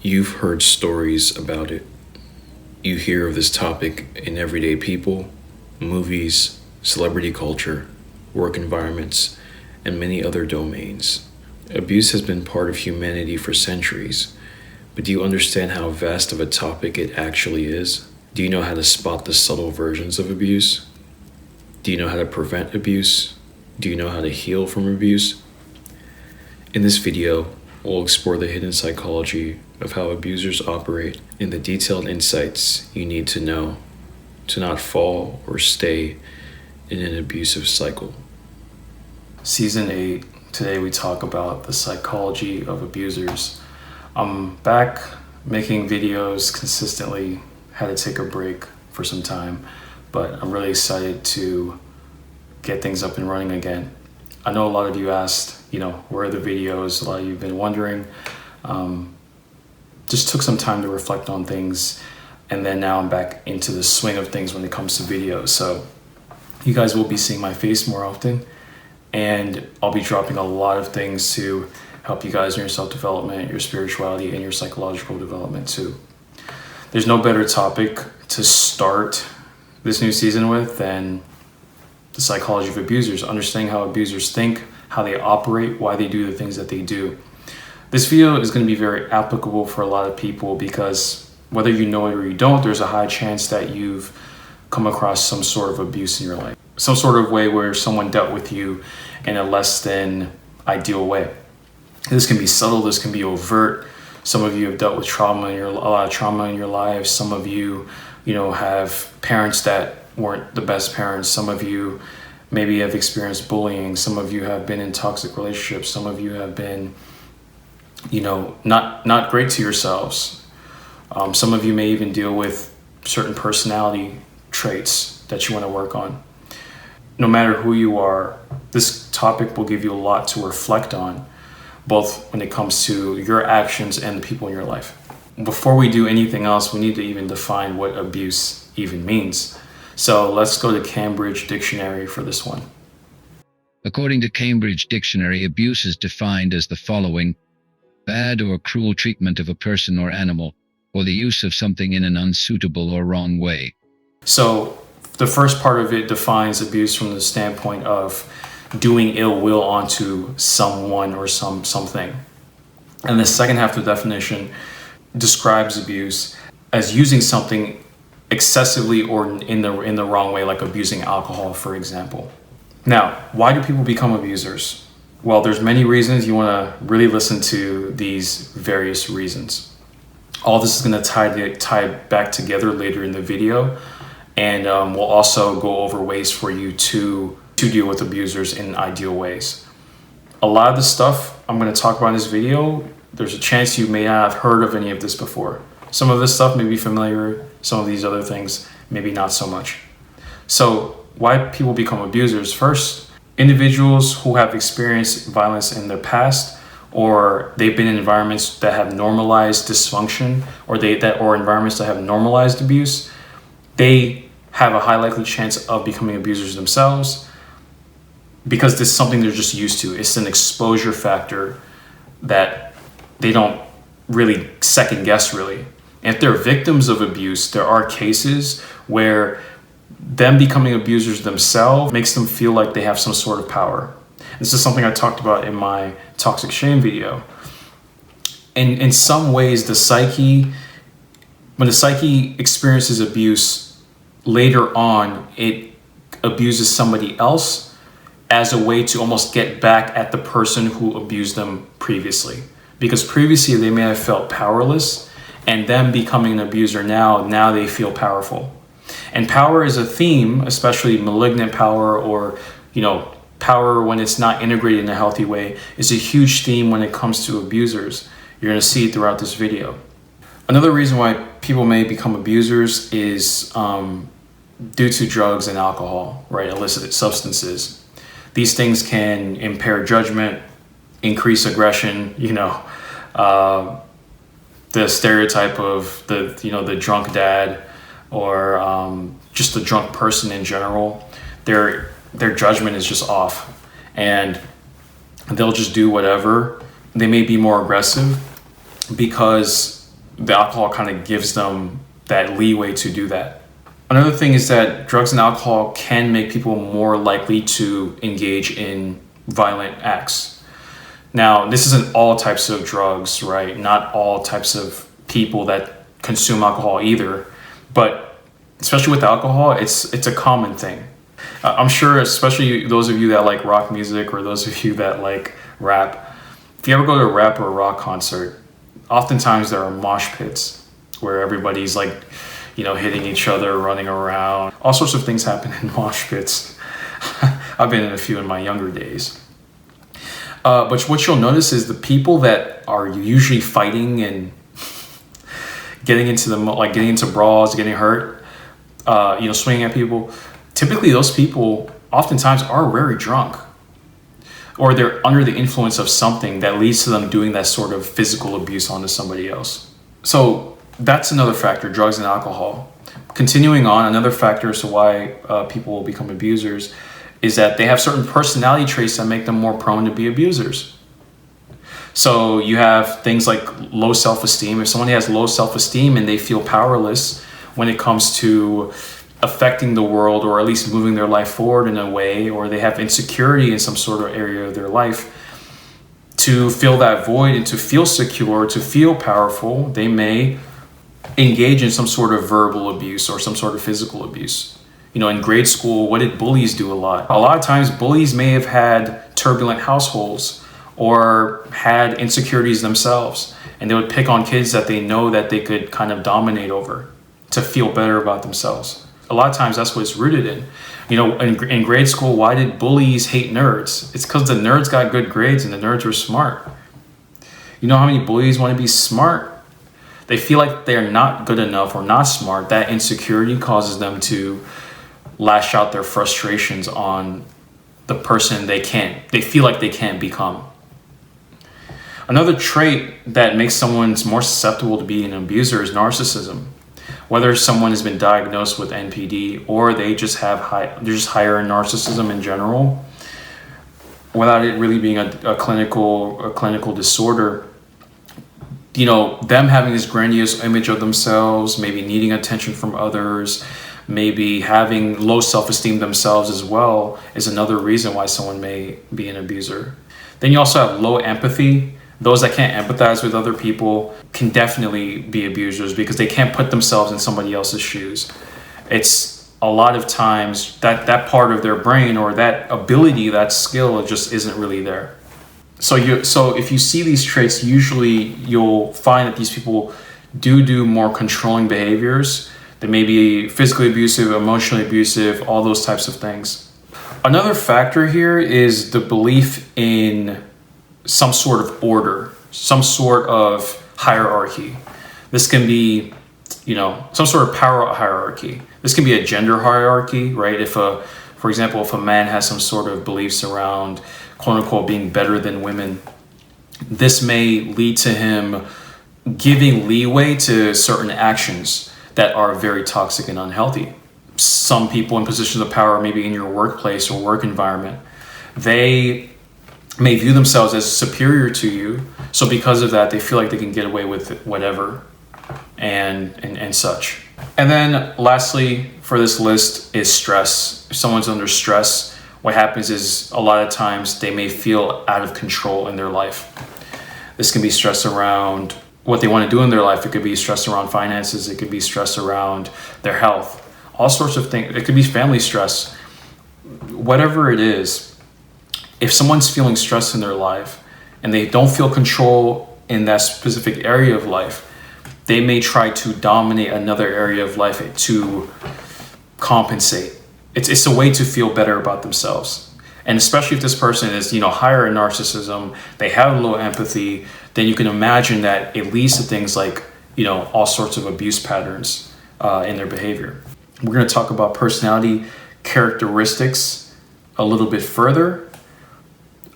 You've heard stories about it. You hear of this topic in everyday people, movies, celebrity culture, work environments, and many other domains. Abuse has been part of humanity for centuries, but do you understand how vast of a topic it actually is? Do you know how to spot the subtle versions of abuse? Do you know how to prevent abuse? Do you know how to heal from abuse? In this video, we'll explore the hidden psychology of how abusers operate and the detailed insights you need to know to not fall or stay in an abusive cycle. Season 8, today we talk about the psychology of abusers. I'm back making videos consistently, had to take a break for some time, but I'm really excited to get things up and running again. I know a lot of you asked, where are the videos? A lot of you have been wondering. Just took some time to reflect on things, and then now I'm back into the swing of things when it comes to videos. So you guys will be seeing my face more often, and I'll be dropping a lot of things to help you guys in your self-development, your spirituality, and your psychological development too. There's no better topic to start this new season with than the psychology of abusers, understanding how abusers think, how they operate, why they do the things that they do. This video is going to be very applicable for a lot of people because whether you know it or you don't, there's a high chance that you've come across some sort of abuse in your life. Some sort of way where someone dealt with you in a less than ideal way. This can be subtle, this can be overt. Some of you have dealt with a lot of trauma in your lives. Some of you, have parents that weren't the best parents. Some of you maybe have experienced bullying. Some of you have been in toxic relationships. Some of you have been, not great to yourselves. Some of you may even deal with certain personality traits that you want to work on. No matter who you are, this topic will give you a lot to reflect on, both when it comes to your actions and the people in your life. Before we do anything else, we need to even define what abuse even means. So let's go to Cambridge Dictionary for this one. According to Cambridge Dictionary, abuse is defined as the following: bad or cruel treatment of a person or animal, or the use of something in an unsuitable or wrong way. So the first part of it defines abuse from the standpoint of doing ill will onto someone or something. And the second half of the definition describes abuse as using something excessively or in the wrong way, like abusing alcohol, for example. Now, why do people become abusers? Well, there's many reasons. You want to really listen to these various reasons. All this is going to tie back together later in the video, and we'll also go over ways for you to deal with abusers in ideal ways. A lot of the stuff I'm going to talk about in this video, there's a chance you may not have heard of any of this before. Some of this stuff may be familiar, some of these other things maybe not so much. So why people become abusers? First, individuals who have experienced violence in their past, or they've been in environments that have normalized dysfunction, or environments that have normalized abuse, they have a high likely chance of becoming abusers themselves because this is something they're just used to. It's an exposure factor that they don't really second guess really. If they're victims of abuse, there are cases where them becoming abusers themselves makes them feel like they have some sort of power. This is something I talked about in my toxic shame video. And in some ways, when the psyche experiences abuse, later on, it abuses somebody else as a way to almost get back at the person who abused them previously. Because previously they may have felt powerless, and them becoming an abuser now they feel powerful. And power is a theme, especially malignant power or, power when it's not integrated in a healthy way, is a huge theme when it comes to abusers. You're going to see it throughout this video. Another reason why people may become abusers is due to drugs and alcohol, right? Illicit substances. These things can impair judgment, increase aggression, the stereotype of the drunk dad or just the drunk person in general. Their judgment is just off, and they'll just do whatever. They may be more aggressive because the alcohol kind of gives them that leeway to do that. Another thing is that drugs and alcohol can make people more likely to engage in violent acts. Now, this isn't all types of drugs, right? Not all types of people that consume alcohol either, but especially with alcohol, it's a common thing. I'm sure, especially those of you that like rock music or those of you that like rap, if you ever go to a rap or a rock concert, oftentimes there are mosh pits where everybody's like, hitting each other, running around. All sorts of things happen in mosh pits. I've been in a few in my younger days. But what you'll notice is the people that are usually fighting and getting into brawls, getting hurt, swinging at people. Typically, those people oftentimes are very drunk, or they're under the influence of something that leads to them doing that sort of physical abuse onto somebody else. So that's another factor, drugs and alcohol. Continuing on, another factor as to why people will become abusers is that they have certain personality traits that make them more prone to be abusers. So you have things like low self-esteem. If someone has low self-esteem and they feel powerless when it comes to affecting the world, or at least moving their life forward in a way, or they have insecurity in some sort of area of their life, to fill that void and to feel secure, to feel powerful, they may engage in some sort of verbal abuse or some sort of physical abuse. In grade school, what did bullies do a lot? A lot of times bullies may have had turbulent households or had insecurities themselves, and they would pick on kids that they know that they could kind of dominate over to feel better about themselves. A lot of times that's what it's rooted in. In grade school, why did bullies hate nerds? It's because the nerds got good grades and the nerds were smart. You know how many bullies want to be smart? They feel like they're not good enough or not smart. That insecurity causes them to lash out their frustrations on the person they feel like they can't become. Another trait that makes someone more susceptible to being an abuser is narcissism. Whether someone has been diagnosed with NPD or they just have they're just higher in narcissism in general, without it really being a clinical disorder, them having this grandiose image of themselves, maybe needing attention from others, maybe having low self-esteem themselves as well, is another reason why someone may be an abuser. Then you also have low empathy. Those that can't empathize with other people can definitely be abusers because they can't put themselves in somebody else's shoes. It's a lot of times that part of their brain or that ability, that skill just isn't really there. So if you see these traits, usually you'll find that these people do more controlling behaviors. They may be physically abusive, emotionally abusive, all those types of things. Another factor here is the belief in some sort of order, some sort of hierarchy. This can be, some sort of power hierarchy. This can be a gender hierarchy, right? For example, if a man has some sort of beliefs around quote unquote being better than women, this may lead to him giving leeway to certain actions that are very toxic and unhealthy. Some people in positions of power, maybe in your workplace or work environment, they may view themselves as superior to you. So because of that, they feel like they can get away with whatever and such. And then lastly for this list is stress. If someone's under stress, what happens is a lot of times they may feel out of control in their life. This can be stress around what they want to do in their life. It could be stress around finances. It could be stress around their health, all sorts of things. It could be family stress. Whatever it is, if someone's feeling stress in their life and they don't feel control in that specific area of life, they may try to dominate another area of life to compensate. It's a way to feel better about themselves. And especially if this person is, higher in narcissism, they have low empathy, then you can imagine that it leads to things like, all sorts of abuse patterns in their behavior. We're going to talk about personality characteristics a little bit further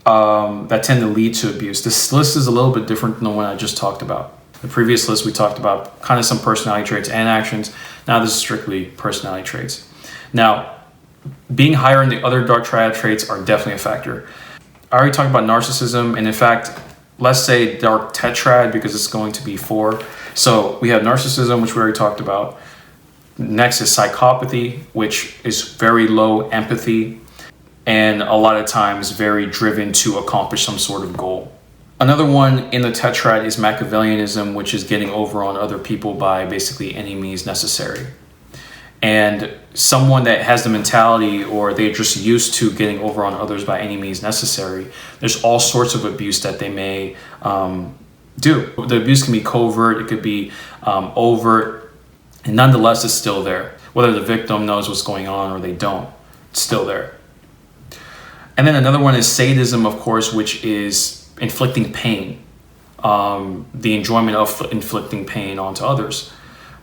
that tend to lead to abuse. This list is a little bit different than the one I just talked about. The previous list, we talked about kind of some personality traits and actions. Now this is strictly personality traits. Now, being higher in the other dark triad traits are definitely a factor. I already talked about narcissism, and in fact, let's say dark tetrad because it's going to be 4. So we have narcissism, which we already talked about. Next is psychopathy, which is very low empathy and a lot of times very driven to accomplish some sort of goal. Another one in the tetrad is Machiavellianism, which is getting over on other people by basically any means necessary. And someone that has the mentality, or they're just used to getting over on others by any means necessary, there's all sorts of abuse that they may do. The abuse can be covert, it could be overt, and nonetheless it's still there. Whether the victim knows what's going on or they don't, it's still there. And then another one is sadism, of course, which is inflicting pain, the enjoyment of inflicting pain onto others,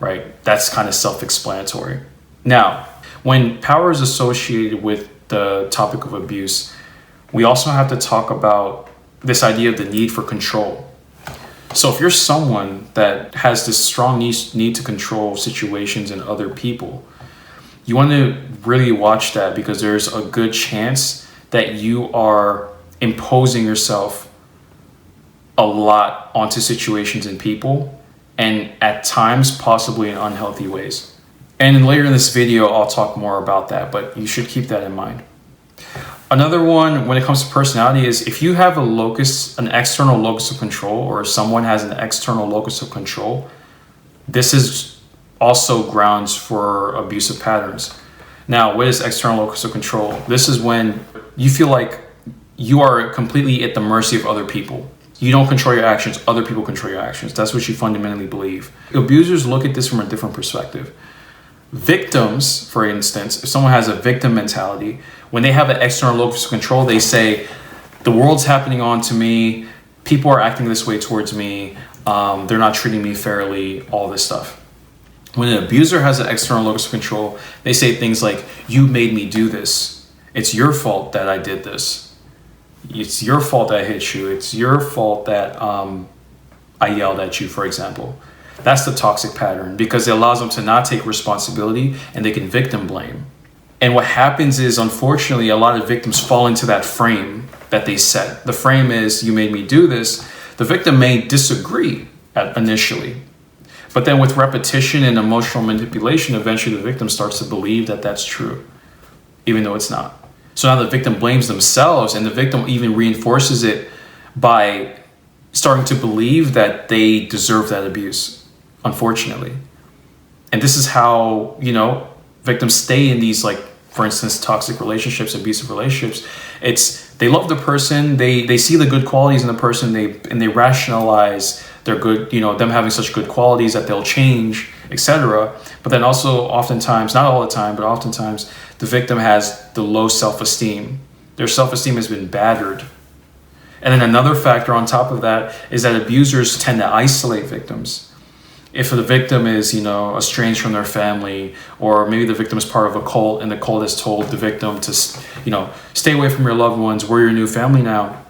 right? That's kind of self-explanatory. Now, when power is associated with the topic of abuse, we also have to talk about this idea of the need for control. So if you're someone that has this strong need to control situations and other people, you want to really watch that, because there's a good chance that you are imposing yourself a lot onto situations and people, and at times possibly in unhealthy ways. And later in this video, I'll talk more about that, but you should keep that in mind. Another one when it comes to personality is if you have an external locus of control, or someone has an external locus of control, this is also grounds for abusive patterns. Now, what is external locus of control? This is when you feel like you are completely at the mercy of other people. You don't control your actions, other people control your actions. That's what you fundamentally believe. Abusers look at this from a different perspective. Victims, for instance, if someone has a victim mentality, when they have an external locus of control, they say, the world's happening on to me, people are acting this way towards me, they're not treating me fairly, all this stuff. When an abuser has an external locus of control, they say things like, you made me do this. It's your fault that I did this. It's your fault that I hit you. It's your fault that I yelled at you, for example. That's the toxic pattern, because it allows them to not take responsibility and they can victim blame. And what happens is, unfortunately, a lot of victims fall into that frame that they set. The frame is, you made me do this. The victim may disagree initially, but then with repetition and emotional manipulation, eventually the victim starts to believe that that's true, even though it's not. So now the victim blames themselves, and the victim even reinforces it by starting to believe that they deserve that abuse, unfortunately. And this is how, victims stay in these, like, for instance, toxic relationships, abusive relationships. It's, they love the person, they see the good qualities in the person, and they rationalize their good, them having such good qualities that they'll change, etc. But then also oftentimes, not all the time, but oftentimes, the victim has the low self-esteem. Their self-esteem has been battered. And then another factor on top of that is that abusers tend to isolate victims. If the victim is, estranged from their family, or maybe the victim is part of a cult and the cult has told the victim to, stay away from your loved ones, we're your new family now.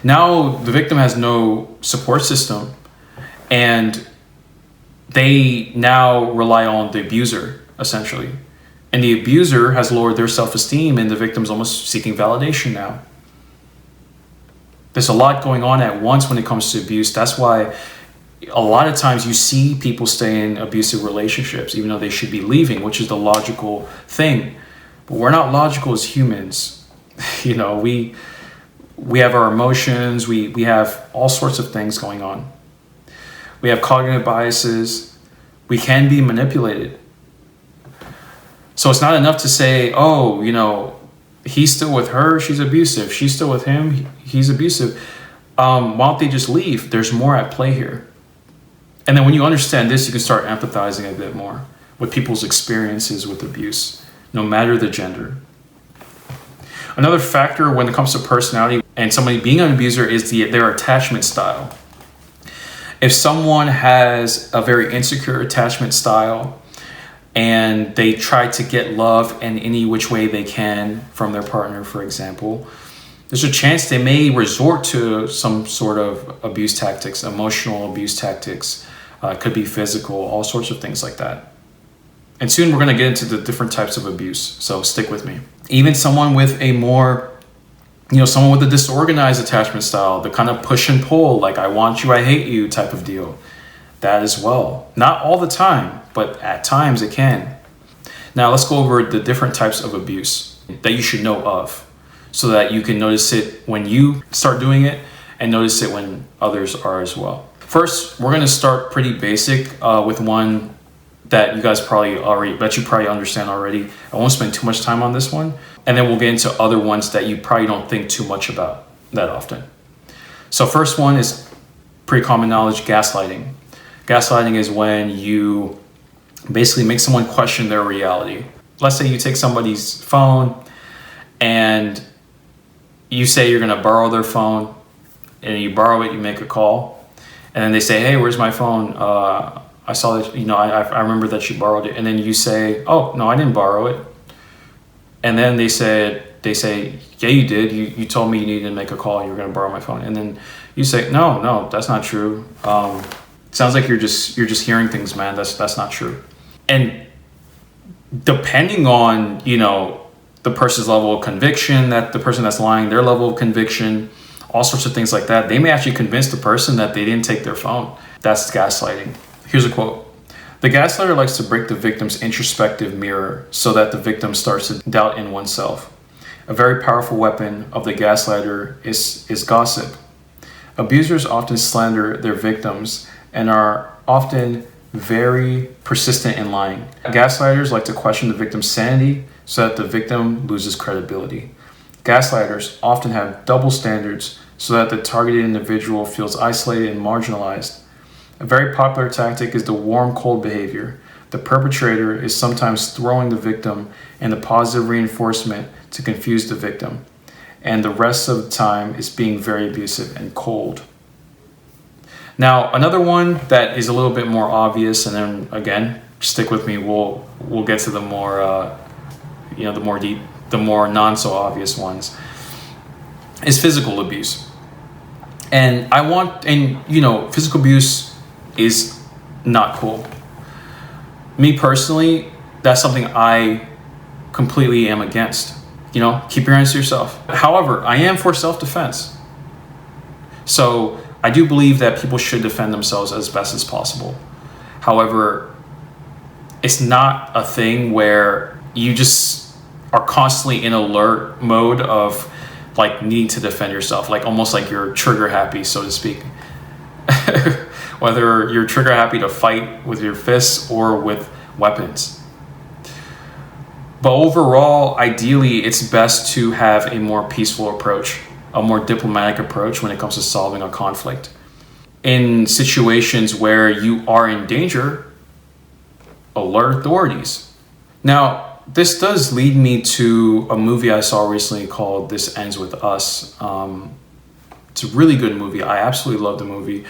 Now the victim has no support system, and they now rely on the abuser, essentially. And the abuser has lowered their self-esteem, and the victim's almost seeking validation now. There's a lot going on at once when it comes to abuse. That's why a lot of times you see people stay in abusive relationships, even though they should be leaving, which is the logical thing. But we're not logical as humans. We have our emotions. We have all sorts of things going on. We have cognitive biases. We can be manipulated. So it's not enough to say, he's still with her, she's abusive. She's still with him, he's abusive. Why don't they just leave? There's more at play here. And then when you understand this, you can start empathizing a bit more with people's experiences with abuse, no matter the gender. Another factor when it comes to personality and somebody being an abuser is their attachment style. If someone has a very insecure attachment style, and they try to get love in any which way they can from their partner, for example, there's a chance they may resort to some sort of abuse tactics, emotional abuse tactics, could be physical, all sorts of things like that. And soon we're going to get into the different types of abuse, so stick with me. Even someone with a more, someone with a disorganized attachment style, the kind of push and pull, like I want you, I hate you type of deal. that as well. Not all the time, but at times it can. Now let's go over the different types of abuse that you should know of, so that you can notice it when you start doing it and notice it when others are as well. First, we're going to start pretty basic with one that you probably understand already. I won't spend too much time on this one, and then we'll get into other ones that you probably don't think too much about that often. So first one is pretty common knowledge: gaslighting. Gaslighting is when you basically make someone question their reality. Let's say you take somebody's phone and you say you're going to borrow their phone, and you borrow it, you make a call, and then they say, hey, where's my phone? I saw that, I remember that you borrowed it. And then you say, oh, no, I didn't borrow it. And then they say, yeah, you did. You told me you needed to make a call. You were going to borrow my phone. And then you say, no, that's not true. Sounds like you're just hearing things, man. That's not true. And depending on, the person's level of conviction, that the person that's lying, their level of conviction, all sorts of things like that, they may actually convince the person that they didn't take their phone. That's gaslighting. Here's a quote. The gaslighter likes to break the victim's introspective mirror so that the victim starts to doubt in oneself. A very powerful weapon of the gaslighter is gossip. Abusers often slander their victims and are often very persistent in lying. Gaslighters like to question the victim's sanity so that the victim loses credibility. Gaslighters often have double standards so that the targeted individual feels isolated and marginalized. A very popular tactic is the warm-cold behavior. The perpetrator is sometimes throwing the victim in the positive reinforcement to confuse the victim, and the rest of the time is being very abusive and cold. Now, another one that is a little bit more obvious, and then again, stick with me. We'll get to the more, the more non so obvious ones. Is physical abuse, and physical abuse is not cool. Me personally, that's something I completely am against. Keep your hands to yourself. However, I am for self-defense. So I do believe that people should defend themselves as best as possible. However, it's not a thing where you just are constantly in alert mode of needing to defend yourself, almost like you're trigger happy, so to speak. Whether you're trigger happy to fight with your fists or with weapons. But overall, ideally, it's best to have a more peaceful approach, a more diplomatic approach when it comes to solving a conflict. In situations where you are in danger, alert authorities. Now, this does lead me to a movie I saw recently called This Ends With Us. It's a really good movie. I absolutely love the movie.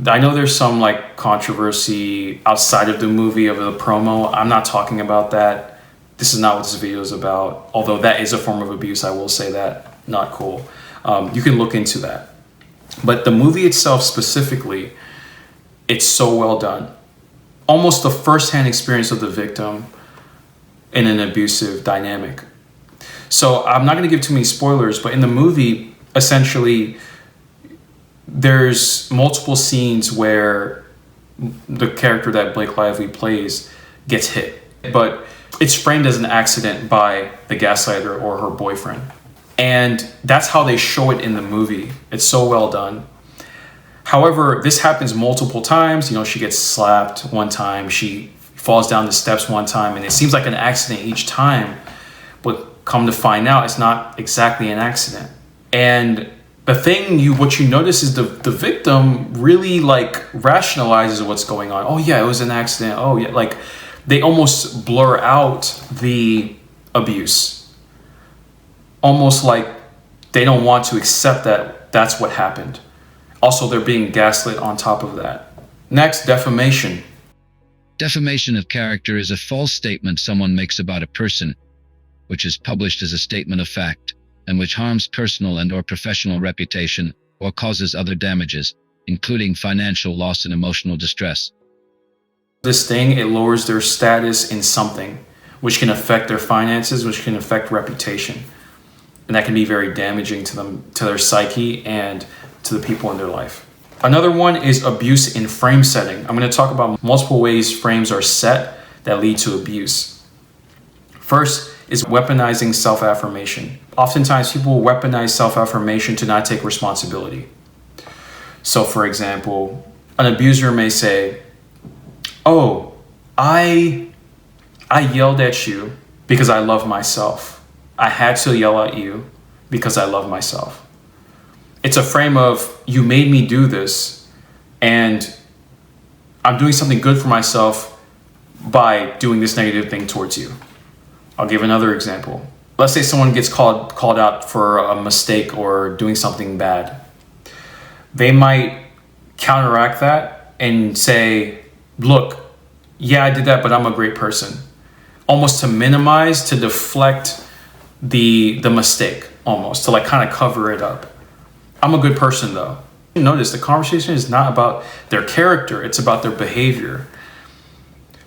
I know there's some controversy outside of the movie, of the promo. I'm not talking about that. This is not what this video is about. Although that is a form of abuse, I will say that. Not cool. You can look into that. But the movie itself specifically, it's so well done. Almost the first-hand experience of the victim in an abusive dynamic. So I'm not going to give too many spoilers, but in the movie, essentially, there's multiple scenes where the character that Blake Lively plays gets hit, but it's framed as an accident by the gaslighter or her boyfriend. And that's how they show it in the movie. It's so well done. However, this happens multiple times. She gets slapped one time, she falls down the steps one time, and it seems like an accident each time, but come to find out, it's not exactly an accident. And the thing what you notice is the victim really rationalizes what's going on. Oh yeah, it was an accident. Oh yeah, they almost blur out the abuse. Almost like they don't want to accept that that's what happened. Also, they're being gaslit on top of that. Next, defamation. Defamation of character is a false statement someone makes about a person, which is published as a statement of fact, and which harms personal and/or professional reputation or causes other damages, including financial loss and emotional distress. This thing, it lowers their status in something, which can affect their finances, which can affect reputation. And that can be very damaging to them, to their psyche, and to the people in their life. Another one is abuse in frame setting. I'm going to talk about multiple ways frames are set that lead to abuse. First is weaponizing self-affirmation. Oftentimes people weaponize self-affirmation to not take responsibility. So for example, an abuser may say, oh, I yelled at you because I love myself. I had to yell at you because I love myself. It's a frame of, you made me do this, and I'm doing something good for myself by doing this negative thing towards you. I'll give another example. Let's say someone gets called out for a mistake or doing something bad. They might counteract that and say, look, yeah, I did that, but I'm a great person. Almost to minimize, to deflect the mistake, almost, to like kind of cover it up. I'm a good person though. Notice the conversation is not about their character, it's about their behavior.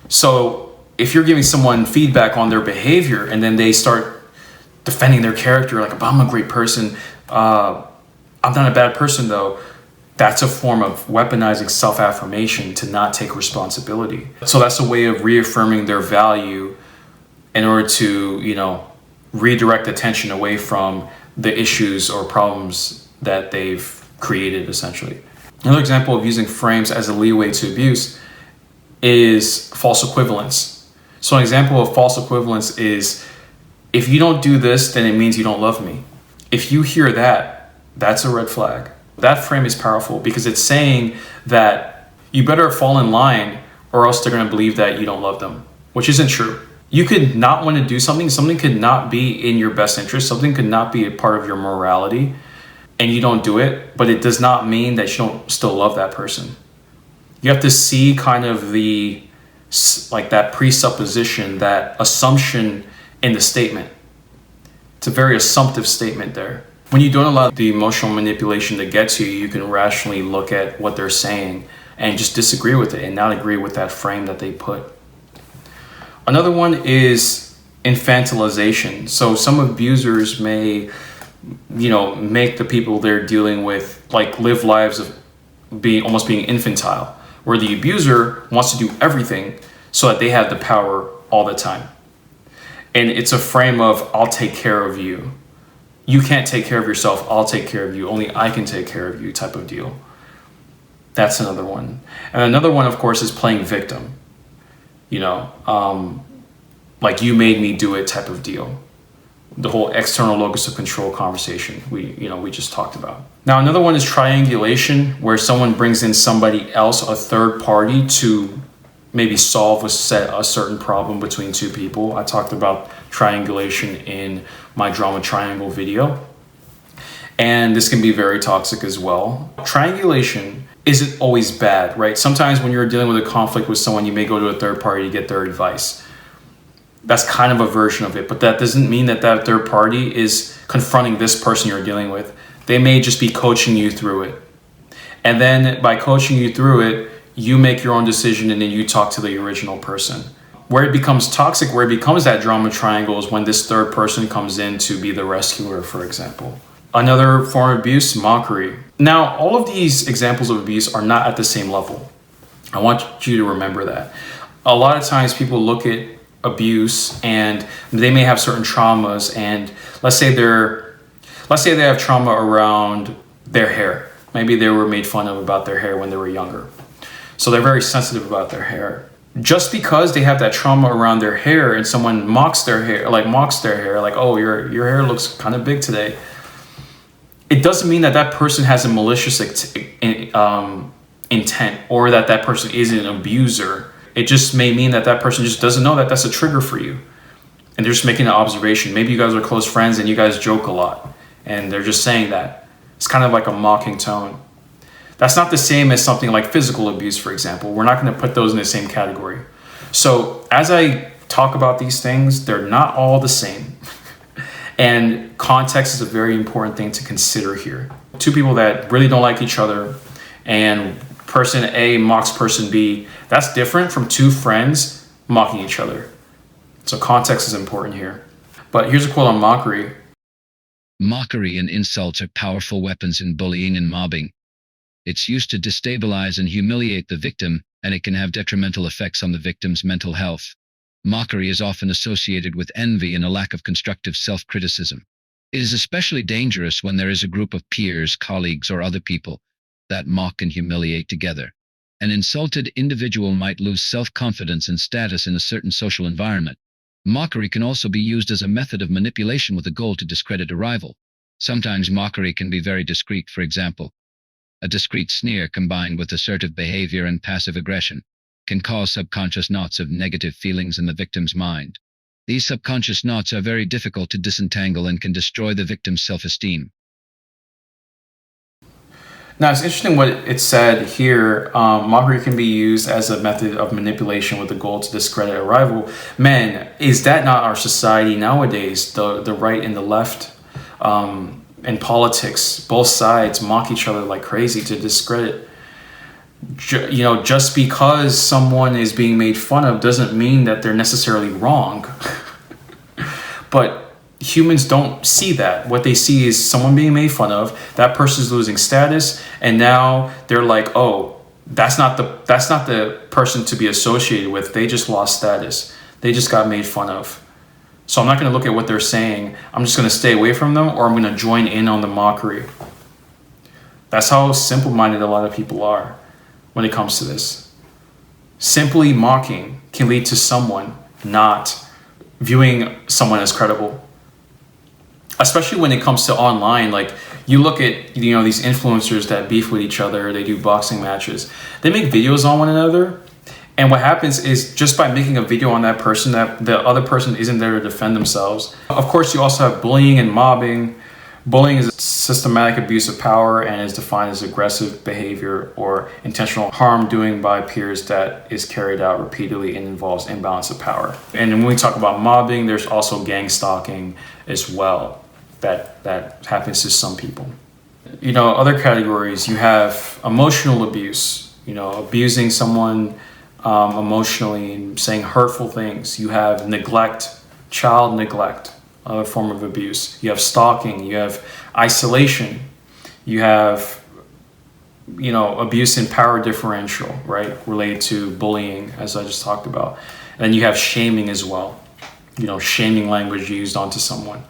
So if you're giving someone feedback on their behavior and then they start defending their character, like, I'm a great person, I'm not a bad person though, that's a form of weaponizing self-affirmation to not take responsibility. So that's a way of reaffirming their value in order to, redirect attention away from the issues or problems that they've created, essentially. Another example of using frames as a leeway to abuse is false equivalence. So an example of false equivalence is, if you don't do this, then it means you don't love me. If you hear that, that's a red flag. That frame is powerful because it's saying that you better fall in line or else they're going to believe that you don't love them, which isn't true. You could not want to do something could not be in your best interest, something could not be a part of your morality, and you don't do it, but it does not mean that you don't still love that person. You have to see kind of that presupposition, that assumption in the statement. It's a very assumptive statement there. When you don't allow the emotional manipulation to get to you, you can rationally look at what they're saying and just disagree with it and not agree with that frame that they put. Another one is infantilization. So some abusers may make the people they're dealing with live lives of almost being infantile, where the abuser wants to do everything so that they have the power all the time. And it's a frame of, I'll take care of you. You can't take care of yourself, I'll take care of you. Only I can take care of you type of deal. That's another one. And another one, of course, is playing victim. Like you made me do it type of deal. The whole external locus of control conversation we just talked about. Now, another one is triangulation, where someone brings in somebody else, a third party, to maybe solve a certain problem between two people. I talked about triangulation in my drama triangle video. And this can be very toxic as well. Triangulation isn't always bad, right? Sometimes when you're dealing with a conflict with someone, you may go to a third party to get their advice. That's kind of a version of it, but that doesn't mean that third party is confronting this person you're dealing with. They may just be coaching you through it. And then by coaching you through it, you make your own decision and then you talk to the original person. Where it becomes toxic, where it becomes that drama triangle, is when this third person comes in to be the rescuer, for example. Another form of abuse, mockery. Now, all of these examples of abuse are not at the same level. I want you to remember that. A lot of times people look at abuse and they may have certain traumas, and let's say they have trauma around their hair. Maybe they were made fun of about their hair when they were younger. So they're very sensitive about their hair. Just because they have that trauma around their hair and someone mocks their hair, like, oh, your hair looks kind of big today. It doesn't mean that person has a malicious intent, or that person is an abuser. It just may mean that person just doesn't know that that's a trigger for you. And they're just making an observation. Maybe you guys are close friends and you guys joke a lot, and they're just saying that. It's kind of like a mocking tone. That's not the same as something like physical abuse, for example. We're not going to put those in the same category. So as I talk about these things, they're not all the same. And context is a very important thing to consider here. Two people that really don't like each other, and person A mocks person B, that's different from two friends mocking each other. So context is important here. But here's a quote on mockery. Mockery and insults are powerful weapons in bullying and mobbing. It's used to destabilize and humiliate the victim, and it can have detrimental effects on the victim's mental health. Mockery is often associated with envy and a lack of constructive self-criticism. It is especially dangerous when there is a group of peers, colleagues, or other people that mock and humiliate together. An insulted individual might lose self-confidence and status in a certain social environment. Mockery can also be used as a method of manipulation with a goal to discredit a rival. Sometimes mockery can be very discreet. For example, a discreet sneer combined with assertive behavior and passive aggression can cause subconscious knots of negative feelings in the victim's mind. These subconscious knots are very difficult to disentangle and can destroy the victim's self-esteem. Now, it's interesting what it said here. Mockery can be used as a method of manipulation with the goal to discredit a rival. Man, is that not our society nowadays? The right and the left in politics, both sides mock each other like crazy to discredit. Just because someone is being made fun of doesn't mean that they're necessarily wrong. But humans don't see that. What they see is someone being made fun of, that person's losing status, and now they're like, oh, that's not the person to be associated with. They just lost status. They just got made fun of. So I'm not going to look at what they're saying. I'm just going to stay away from them, or I'm going to join in on the mockery. That's how simple-minded a lot of people are when it comes to this. Simply mocking can lead to someone not viewing someone as credible. Especially when it comes to online. Like, you look at these influencers that beef with each other, they do boxing matches. They make videos on one another, and what happens is just by making a video on that person, that the other person isn't there to defend themselves. Of course, you also have bullying and mobbing. Bullying is systematic abuse of power and is defined as aggressive behavior or intentional harm doing by peers that is carried out repeatedly and involves imbalance of power. And when we talk about mobbing, there's also gang stalking as well that happens to some people. Other categories, you have emotional abuse, abusing someone emotionally and saying hurtful things. You have neglect, child neglect, a form of abuse. You have stalking, you have isolation, you have abuse in power differential, right, related to bullying, as I just talked about. And you have shaming as well, shaming language used onto someone.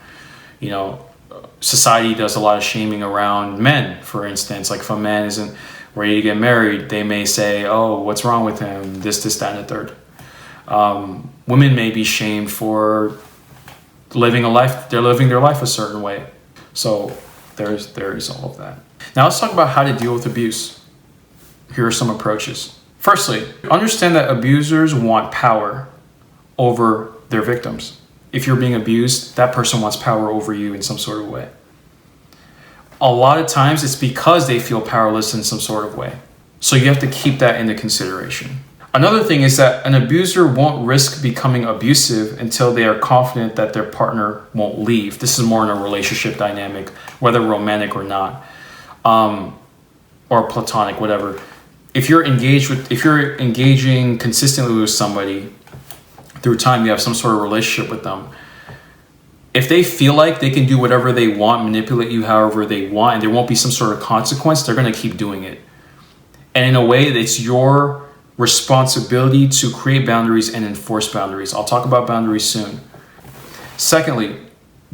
Society does a lot of shaming around men, for instance. Like, if a man isn't ready to get married, they may say, oh, what's wrong with him, this, that, and the third. Women may be shamed for living their life a certain way. So there is all of that. Now let's talk about how to deal with abuse. Here are some approaches. Firstly, understand that abusers want power over their victims. If you're being abused, that person wants power over you in some sort of way. A lot of times it's because they feel powerless in some sort of way. So you have to keep that into consideration. Another thing is that an abuser won't risk becoming abusive until they are confident that their partner won't leave. This is more in a relationship dynamic, whether romantic or not, or platonic, whatever. If you're engaging consistently with somebody through time, you have some sort of relationship with them. If they feel like they can do whatever they want, manipulate you however they want, and there won't be some sort of consequence, they're going to keep doing it. And in a way, it's your responsibility to create boundaries and enforce boundaries. I'll talk about boundaries soon. Secondly,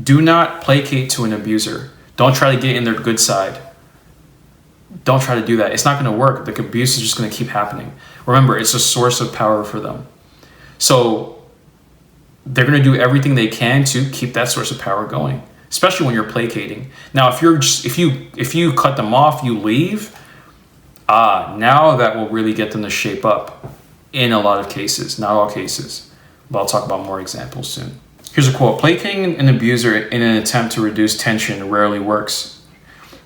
do not placate to an abuser. Don't try to get in their good side. Don't try to do that. It's not going to work. The abuse is just going to keep happening. Remember, it's a source of power for them. So they're going to do everything they can to keep that source of power going, especially when you're placating. Now, if you cut them off, you leave, now that will really get them to shape up in a lot of cases, not all cases, but I'll talk about more examples soon. Here's a quote: placating an abuser in an attempt to reduce tension rarely works.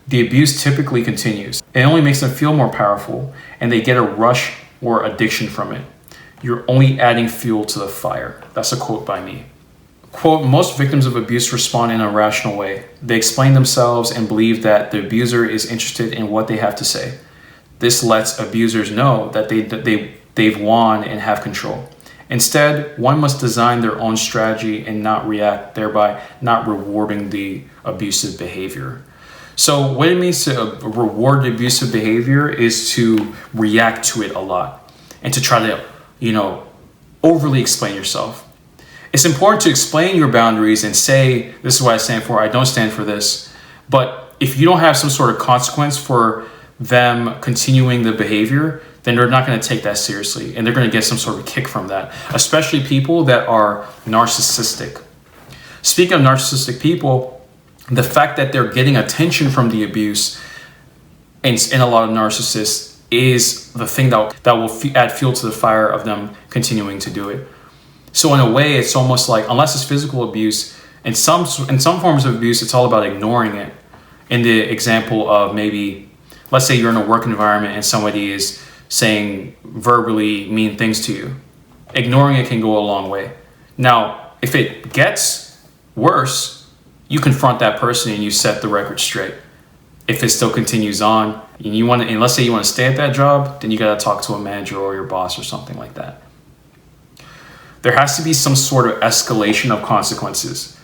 The abuse typically continues. It only makes them feel more powerful, and they get a rush or addiction from it. You're only adding fuel to the fire. That's a quote by me. Quote, most victims of abuse respond in a rational way. They explain themselves and believe that the abuser is interested in what they have to say. This lets abusers know that they've won and have control. Instead, one must design their own strategy and not react, thereby not rewarding the abusive behavior. So what it means to reward abusive behavior is to react to it a lot and to try to, overly explain yourself. It's important to explain your boundaries and say, this is what I stand for, I don't stand for this. But if you don't have some sort of consequence for them continuing the behavior, then they're not going to take that seriously. And they're going to get some sort of kick from that, especially people that are narcissistic. Speaking of narcissistic people, the fact that they're getting attention from the abuse in a lot of narcissists is the thing that will add fuel to the fire of them continuing to do it. So in a way, it's almost like, unless it's physical abuse, in some forms of abuse, it's all about ignoring it. In the example of maybe, let's say you're in a work environment and somebody is saying verbally mean things to you. Ignoring it can go a long way. Now, if it gets worse, you confront that person and you set the record straight. If it still continues on, and let's say you want to stay at that job, then you got to talk to a manager or your boss or something like that. There has to be some sort of escalation of consequences.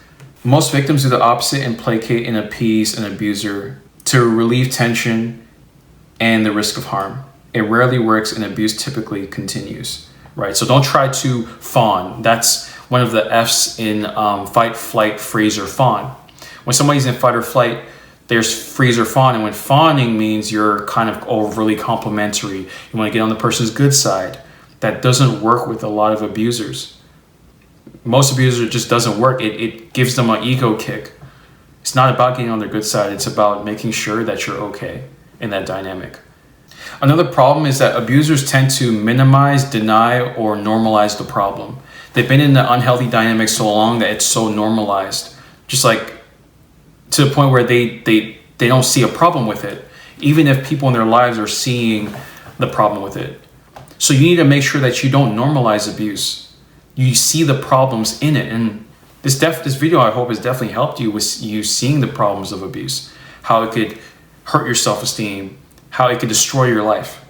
Most victims do the opposite and placate and appease an abuser to relieve tension and the risk of harm. It rarely works and abuse typically continues, right? So don't try to fawn. That's one of the F's in fight, flight, freeze, or fawn. When somebody's in fight or flight, there's freeze or fawn. And when fawning means you're kind of overly complimentary. You want to get on the person's good side. That doesn't work with a lot of abusers. Most abusers, it just doesn't work. It gives them an ego kick. It's not about getting on their good side. It's about making sure that you're okay in that dynamic. Another problem is that abusers tend to minimize, deny, or normalize the problem. They've been in the unhealthy dynamic so long that it's so normalized. Just like to the point where they don't see a problem with it, even if people in their lives are seeing the problem with it. So you need to make sure that you don't normalize abuse. You see the problems in it. And this video, I hope, has definitely helped you with you seeing the problems of abuse, how it could hurt your self-esteem, how it could destroy your life.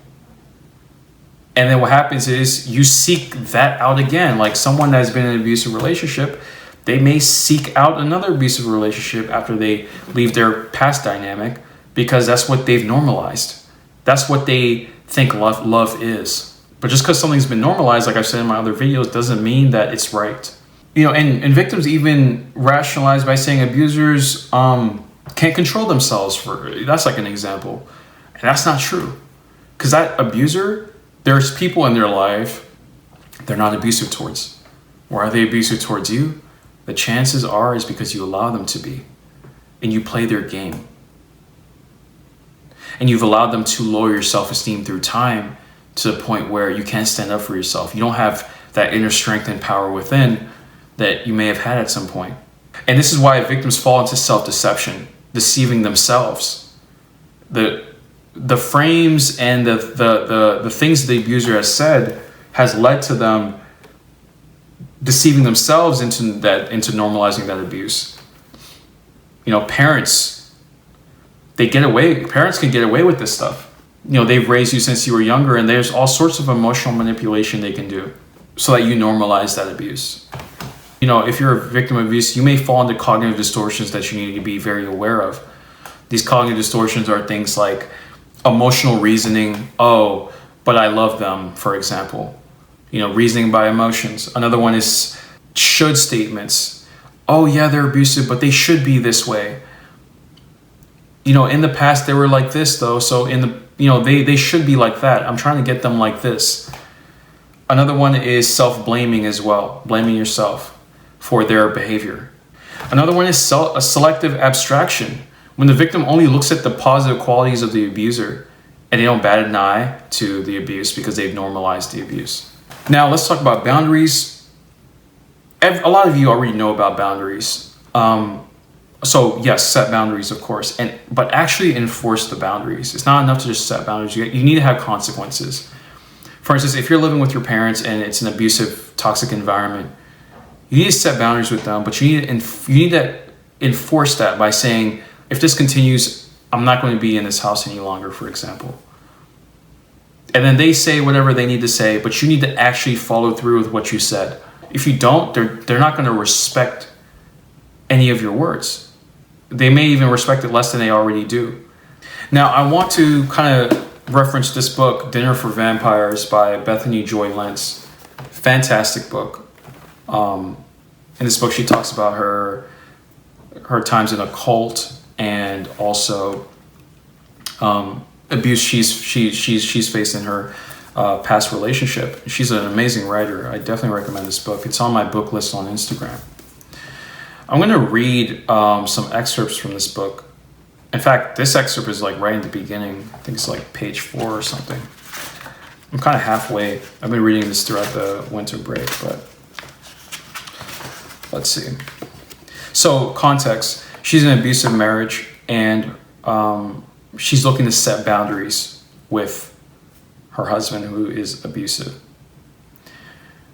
And then what happens is you seek that out again. Like someone that's been in an abusive relationship, they may seek out another abusive relationship after they leave their past dynamic because that's what they've normalized. That's what they think love is. But just because something's been normalized, like I've said in my other videos, doesn't mean that it's right. And victims even rationalize by saying abusers can't control themselves. That's like an example. And that's not true. Because that abuser, there's people in their life they're not abusive towards. Or are they abusive towards you? The chances are is because you allow them to be. And you play their game. And you've allowed them to lower your self-esteem through time to the point where you can't stand up for yourself. You don't have that inner strength and power within that you may have had at some point. And this is why victims fall into self-deception, deceiving themselves. The frames and the things the abuser has said has led to them deceiving themselves into normalizing that abuse. Parents can get away with this stuff. They've raised you since you were younger, and there's all sorts of emotional manipulation they can do so that you normalize that abuse. If you're a victim of abuse, you may fall into cognitive distortions that you need to be very aware of. These cognitive distortions are things like emotional reasoning. Oh, but I love them, for example. Reasoning by emotions. Another one is should statements. Oh yeah, they're abusive, but they should be this way. In the past they were like this though, so they should be like that. I'm trying to get them like this. Another one is self-blaming as well, blaming yourself for their behavior. Another one is a selective abstraction, when the victim only looks at the positive qualities of the abuser and they don't bat an eye to the abuse because they've normalized the abuse. Now let's talk about boundaries. A lot of you already know about boundaries. So yes, set boundaries, of course, but actually enforce the boundaries. It's not enough to just set boundaries. You need to have consequences. For instance, if you're living with your parents and it's an abusive, toxic environment, you need to set boundaries with them, but you need to enforce that by saying, if this continues, I'm not going to be in this house any longer, for example. And then they say whatever they need to say, but you need to actually follow through with what you said. If you don't, they're not going to respect any of your words. they may even respect it less than they already do. Now, I want to kind of reference this book, Dinner for Vampires by Bethany Joy Lentz. Fantastic book. In this book, she talks about her times in a cult and also abuse she's faced in her past relationship. She's an amazing writer. I definitely recommend this book. It's on my book list on Instagram. I'm going to read some excerpts from this book. In fact, this excerpt is like right in the beginning. I think it's like page 4 or something. I'm kind of halfway. I've been reading this throughout the winter break, but let's see. So, context. She's in an abusive marriage, and she's looking to set boundaries with her husband, who is abusive.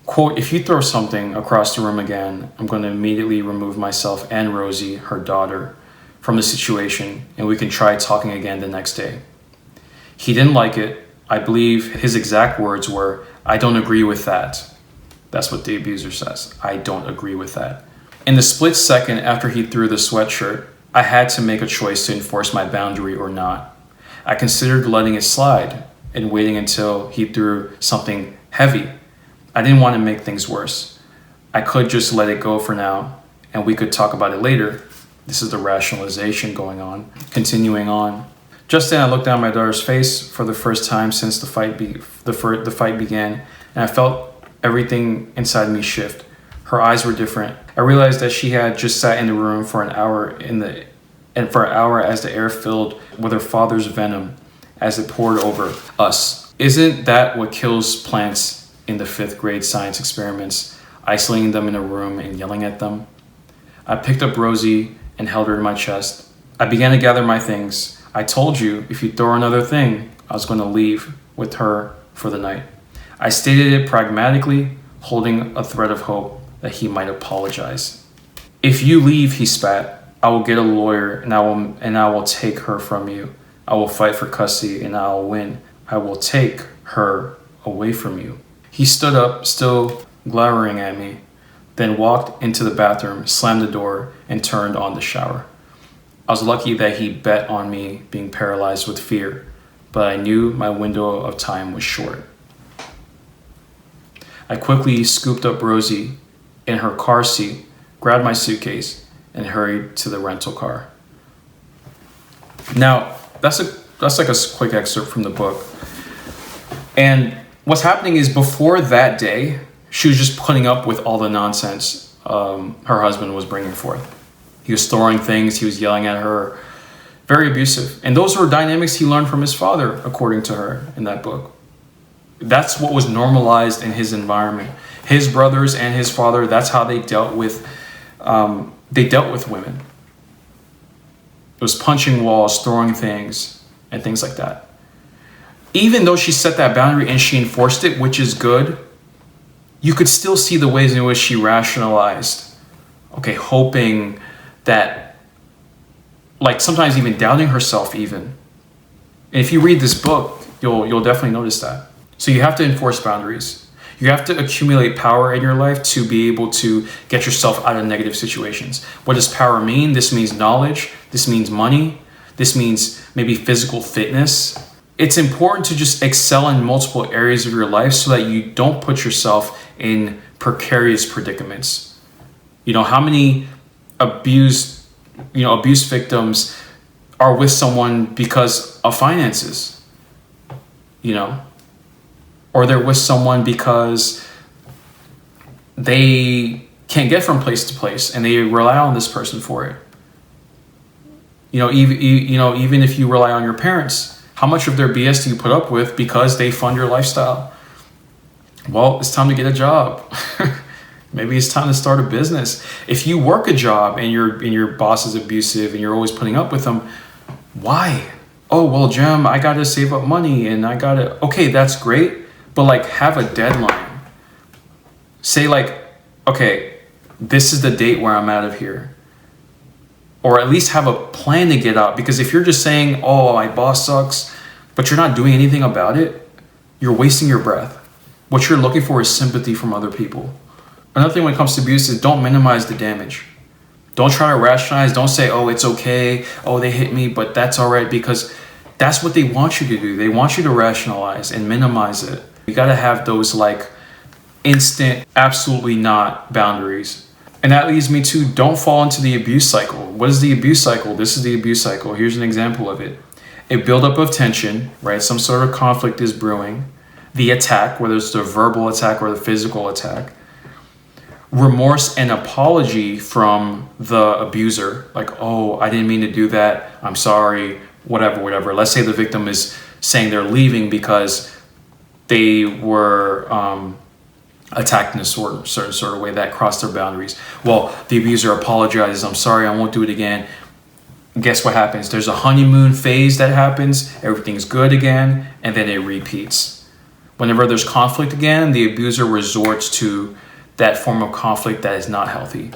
Quote, if you throw something across the room again, I'm going to immediately remove myself and Rosie, her daughter, from the situation, and we can try talking again the next day. He didn't like it. I believe his exact words were, I don't agree with that. That's what the abuser says. I don't agree with that. In the split second after he threw the sweatshirt, I had to make a choice to enforce my boundary or not. I considered letting it slide and waiting until he threw something heavy. I didn't want to make things worse. I could just let it go for now, and we could talk about it later. This is the rationalization going on. Continuing on. Just then I looked down my daughter's face for the first time since the fight began, and I felt everything inside me shift. Her eyes were different. I realized that she had just sat in the room for an hour as the air filled with her father's venom as it poured over us. Isn't that what kills plants in the 5th grade science experiments, isolating them in a room and yelling at them? I picked up Rosie and held her in my chest. I began to gather my things. I told you, if you throw another thing, I was going to leave with her for the night. I stated it pragmatically, holding a thread of hope that he might apologize. If you leave, he spat, I will get a lawyer and I will take her from you. I will fight for custody and I will win. I will take her away from you. He stood up, still glowering at me, then walked into the bathroom, slammed the door, and turned on the shower. I was lucky that he bet on me being paralyzed with fear, but I knew my window of time was short. I quickly scooped up Rosie in her car seat, grabbed my suitcase, and hurried to the rental car. Now, that's like a quick excerpt from the book. And what's happening is before that day, she was just putting up with all the nonsense her husband was bringing forth. He was throwing things, he was yelling at her, very abusive. And those were dynamics he learned from his father, according to her in that book. That's what was normalized in his environment. His brothers and his father, that's how they dealt with women. It was punching walls, throwing things, and things like that. Even though she set that boundary and she enforced it, which is good, you could still see the ways in which she rationalized, hoping that, like sometimes even doubting herself even. And if you read this book, you'll definitely notice that. So you have to enforce boundaries. You have to accumulate power in your life to be able to get yourself out of negative situations. What does power mean? This means knowledge. This means money. This means maybe physical fitness. It's important to just excel in multiple areas of your life so that you don't put yourself in precarious predicaments. How many abuse victims are with someone because of finances, or they're with someone because they can't get from place to place and they rely on this person for it. Even if you rely on your parents, how much of their BS do you put up with because they fund your lifestyle? Well, it's time to get a job. Maybe it's time to start a business. If you work a job and your boss is abusive and you're always putting up with them, why? Oh, well, Jim, I got to save up money and I got to... Okay, that's great. But have a deadline. Say this is the date where I'm out of here. Or at least have a plan to get out. Because if you're just saying, oh, my boss sucks, but you're not doing anything about it, you're wasting your breath. What you're looking for is sympathy from other people. Another thing when it comes to abuse is don't minimize the damage. Don't try to rationalize. Don't say, oh, it's okay. Oh, they hit me, but that's all right, because that's what they want you to do. They want you to rationalize and minimize it. You got to have those like instant, absolutely not boundaries. And that leads me to, don't fall into the abuse cycle. What is the abuse cycle? This is the abuse cycle. Here's an example of it. A buildup of tension, right? Some sort of conflict is brewing. The attack, whether it's the verbal attack or the physical attack. Remorse and apology from the abuser. Like, oh, I didn't mean to do that. I'm sorry, whatever. Let's say the victim is saying they're leaving because they were attacked in a certain sort of way that crossed their boundaries. Well, the abuser apologizes. I'm sorry, I won't do it again. Guess what happens? There's a honeymoon phase that happens. Everything's good again, and then it repeats. Whenever there's conflict again, the abuser resorts to that form of conflict that is not healthy.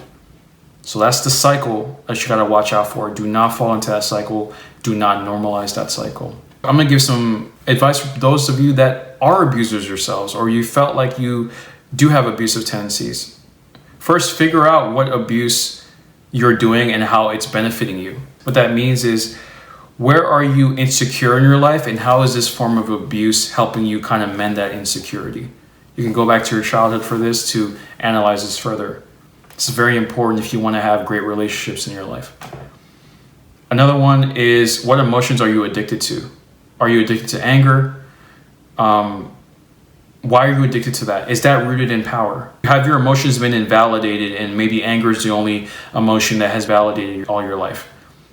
So that's the cycle that you gotta watch out for. Do not fall into that cycle. Do not normalize that cycle. I'm gonna give some advice for those of you that are abusers yourselves, or you felt like you do have abusive tendencies. First, figure out what abuse you're doing and how it's benefiting you. What that means is, where are you insecure in your life, and how is this form of abuse helping you kind of mend that insecurity? You can go back to your childhood for this to analyze this further. It's very important if you want to have great relationships in your life. Another one is, what emotions are you addicted to? Are you addicted to anger? Why are you addicted to that? Is that rooted in power? Have your emotions been invalidated, and maybe anger is the only emotion that has validated all your life?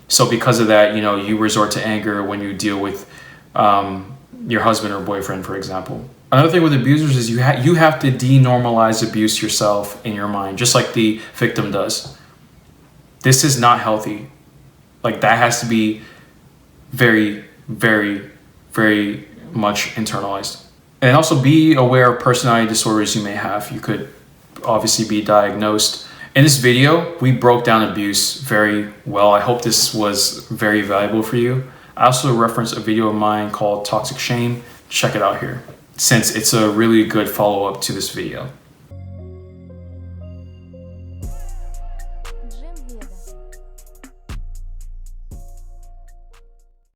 So because of that, you resort to anger when you deal with your husband or boyfriend, for example. Another thing with abusers is you have to denormalize abuse yourself in your mind, just like the victim does. This is not healthy. Like, that has to be very, very, very much internalized. And also be aware of personality disorders you may have. You could obviously be diagnosed. In this video, we broke down abuse very well. I hope this was very valuable for you. I also referenced a video of mine called Toxic Shame. Check it out here, since it's a really good follow-up to this video.